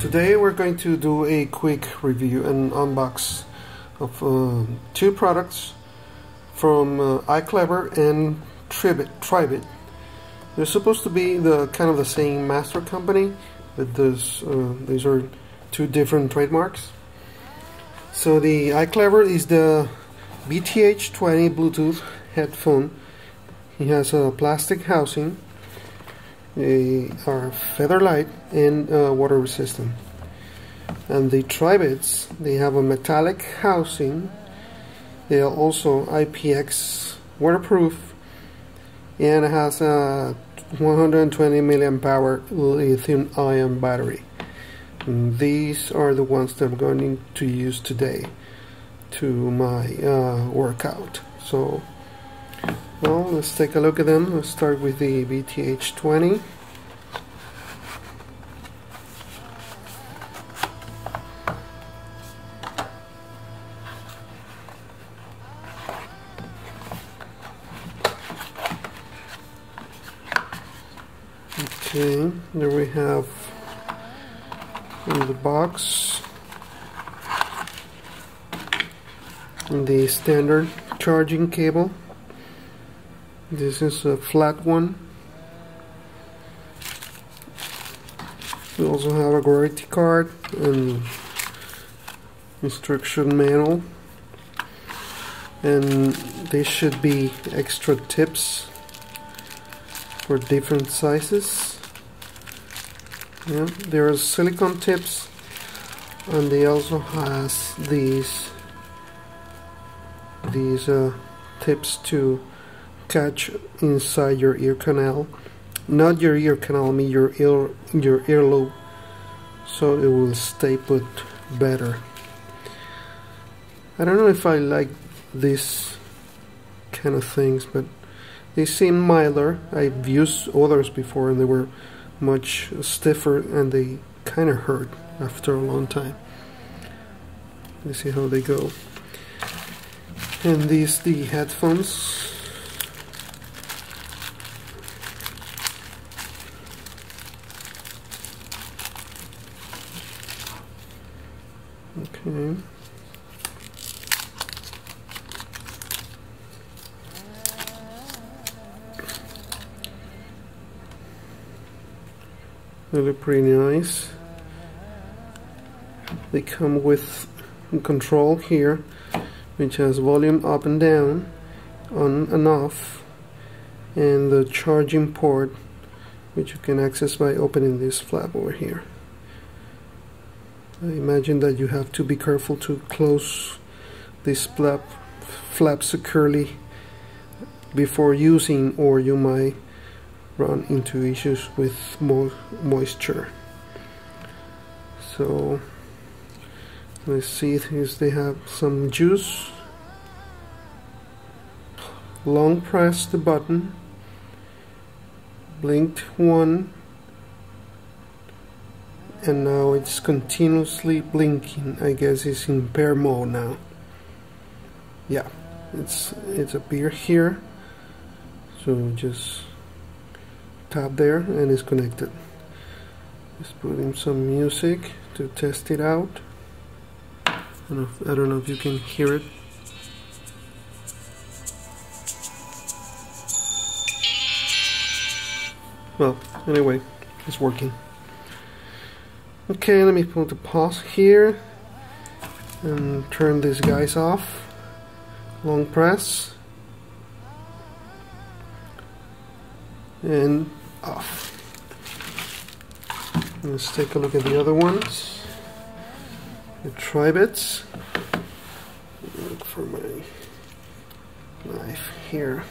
Today we're going to do a quick review and unbox of two products from iClever and Tribit. They're supposed to be the kind of the same master company, but these are two different trademarks. So the iClever is the BTH20 Bluetooth headphone. It has a plastic housing. They are feather light and water resistant. And the Tribits, they have a metallic housing. They are also IPX waterproof, and it has a 120 milliamp hour lithium-ion battery. And these are the ones that I'm going to use today to my workout. So, well, let's take a look at them. Let's start with the BTH20. Okay, there we have in the box the standard charging cable. This is a flat one. We also have a warranty card and instruction manual, and there should be extra tips for different sizes. Yeah, there are silicone tips, and they also has these tips to catch inside your ear canal, not your ear canal, I mean your earlobe, so it will stay put better. I don't know if I like this kind of things, but they seem milder. I've used others before and they were much stiffer and they kind of hurt after a long time. Let's see how they go. And these the headphones. Okay. They look pretty nice. They come with a control here, which has volume up and down, on and off, and the charging port, which you can access by opening this flap over here. I imagine that you have to be careful to close this flap securely before using, or you might run into issues with moisture. So let's see if they have some juice. Long press the button, blinked one, and now it's continuously blinking. I guess it's in pair mode now. Yeah, it's appeared here, so just tap there and it's connected. Just put in some music to test it out. I don't know if you can hear it. Well, anyway, it's working. Okay, let me put the pause here and turn these guys off. Long press and off. Let's take a look at the other ones. The Tribits. Look for my knife here.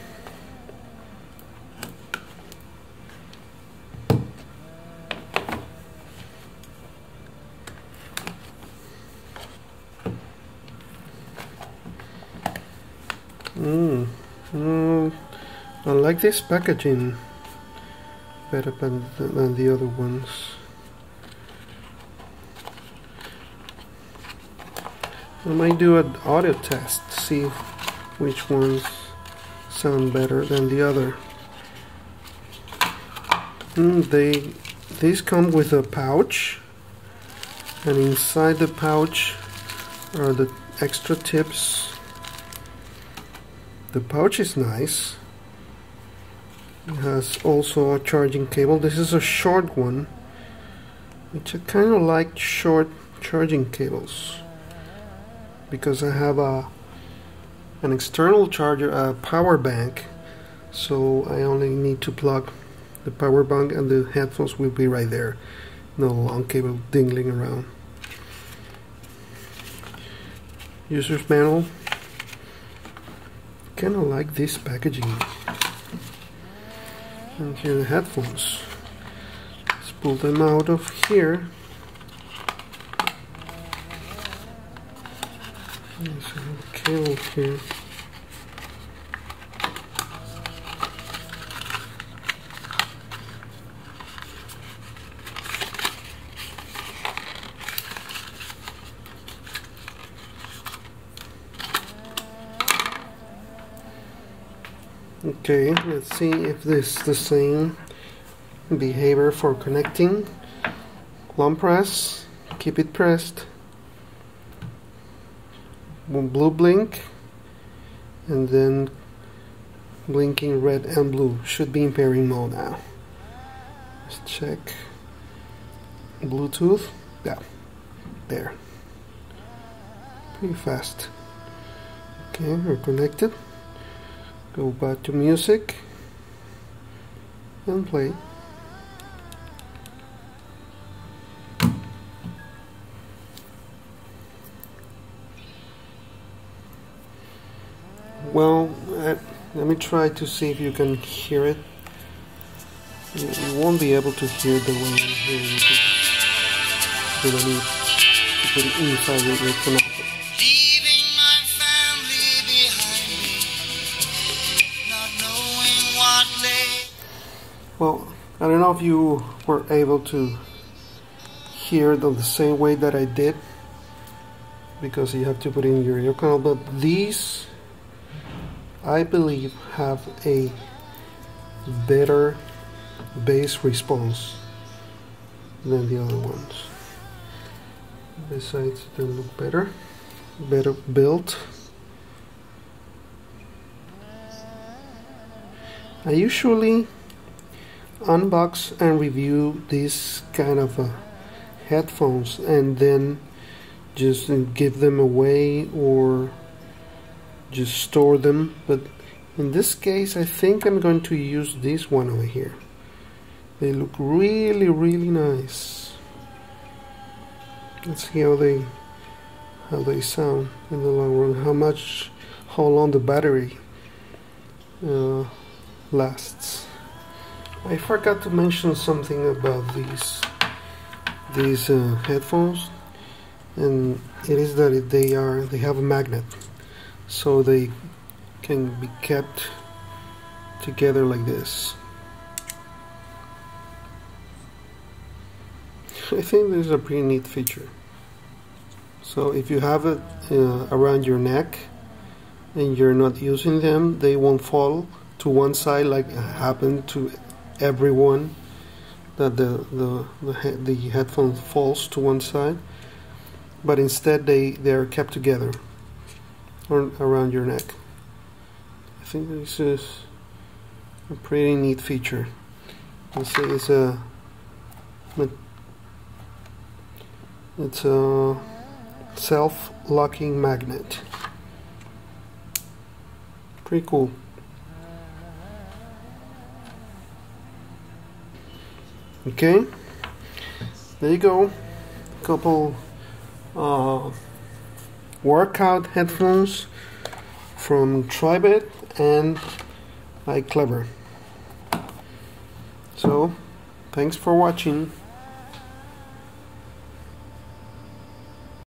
I like this packaging better than the other ones. I might do an audio test to see which ones sound better than the other. These come with a pouch and inside the pouch are the extra tips. The pouch is nice. It has also a charging cable. This is a short one, which I kind of like short charging cables because I have an external charger, a power bank, so I only need to plug the power bank and the headphones will be right there. No long cable dingling around. User's manual. Kind of like this packaging. And here are the headphones. Let's pull them out of here. There's a cable here. Okay, let's see if this is the same behavior for connecting. Long press, keep it pressed, blue blink, and then blinking red and blue. Should be in pairing mode now. Let's check Bluetooth. Yeah, there. Pretty fast. Okay, we're connected. Go back to music and play. Well, let me try to see if you can hear it. You won't be able to hear the way I'm hearing it. You don't need to put it inside your connector. Well, I don't know if you were able to hear it the same way that I did, because you have to put in your ear canal, but these, I believe, have a better bass response than the other ones. Besides, they look better built. I usually unbox and review these kind of headphones and then just give them away or just store them, but in this case I think I'm going to use this one over here. They look really nice. Let's see how they sound in the long run, how long the battery lasts. I forgot to mention something about these headphones, and it is that they have a magnet, so they can be kept together like this. I think this is a pretty neat feature. So if you have it around your neck and you're not using them, they won't fall to one side like happened to everyone, that the headphone falls to one side, but instead they are kept together or around your neck. I think this is a pretty neat feature. Let's say it's a self-locking magnet. Pretty cool. Okay, there you go. A couple workout headphones from Tribit and iClever. So, thanks for watching.